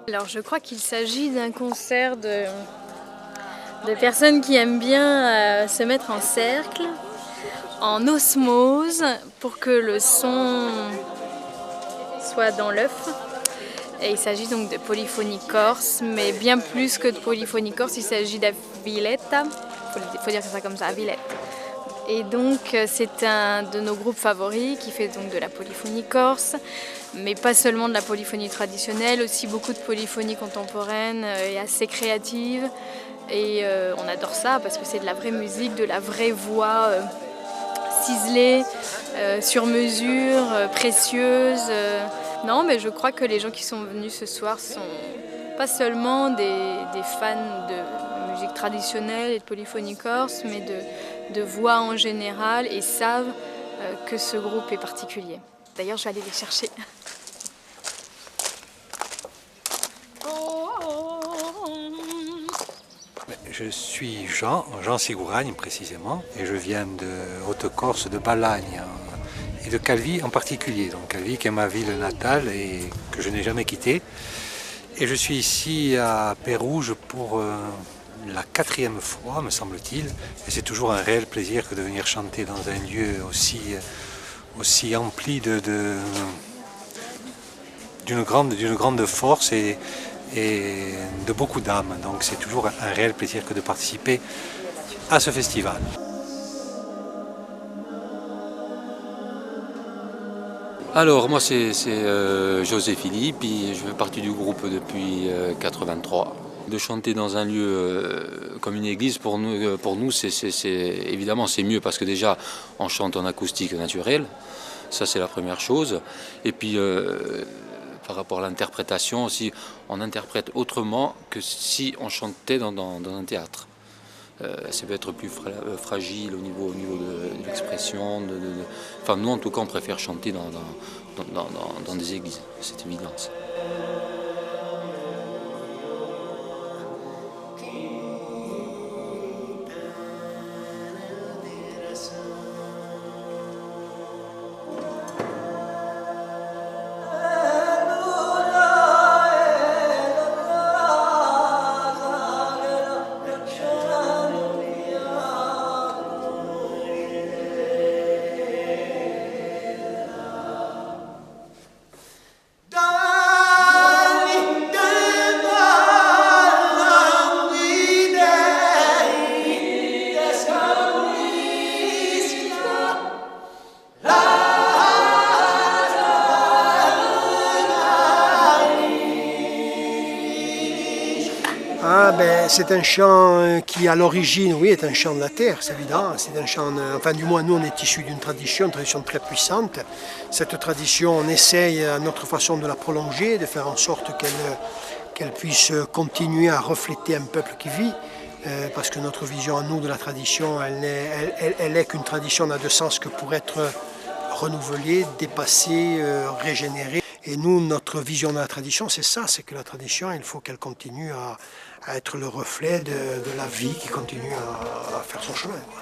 Alors je crois qu'il s'agit d'un concert de personnes qui aiment bien se mettre en cercle, en osmose, pour que le son soit dans l'œuf. Et il s'agit donc de polyphonie corse, mais bien plus que de polyphonie corse, il s'agit d'Aviletta, il faut dire ça comme ça, Aviletta. Et donc c'est un de nos groupes favoris qui fait donc de la polyphonie corse, mais pas seulement de la polyphonie traditionnelle, aussi beaucoup de polyphonie contemporaine et assez créative. Et on adore ça parce que c'est de la vraie musique, de la vraie voix ciselée, sur mesure, précieuse. Non, mais je crois que les gens qui sont venus ce soir sont pas seulement des fans de musique traditionnelle et de polyphonie corse, mais de voix en général, et savent que ce groupe est particulier. D'ailleurs, je vais aller les chercher. Je suis Jean Sigouragne précisément, et je viens de Haute-Corse, de Balagne et de Calvi en particulier. Donc Calvi qui est ma ville natale et que je n'ai jamais quittée. Et je suis ici à Pérouge pour la 4e fois, me semble-t-il. Et c'est toujours un réel plaisir que de venir chanter dans un lieu aussi empli d'une grande force et de beaucoup d'âme. Donc c'est toujours un réel plaisir que de participer à ce festival. Alors moi c'est José Philippe, et je fais partie du groupe depuis 83. De chanter dans un lieu comme une église, pour nous évidemment c'est mieux, parce que déjà on chante en acoustique naturelle, ça c'est la première chose. Et puis par rapport à l'interprétation aussi, on interprète autrement que si on chantait dans un théâtre. Ça peut être plus fragile au niveau de l'expression. Enfin, nous, en tout cas, on préfère chanter dans des églises, c'est évident. C'est un chant qui, à l'origine, oui, est un chant de la terre, c'est évident. C'est un chant, enfin, du moins, nous, on est issus d'une tradition très puissante. Cette tradition, on essaye, à notre façon, de la prolonger, de faire en sorte qu'elle puisse continuer à refléter un peuple qui vit. Parce que notre vision à nous de la tradition, elle est qu'une tradition n'a de sens que pour être renouvelée, dépassée, régénérée. Et nous, notre vision de la tradition, c'est ça, c'est que la tradition, il faut qu'elle continue à être le reflet de la vie qui continue à faire son chemin, quoi.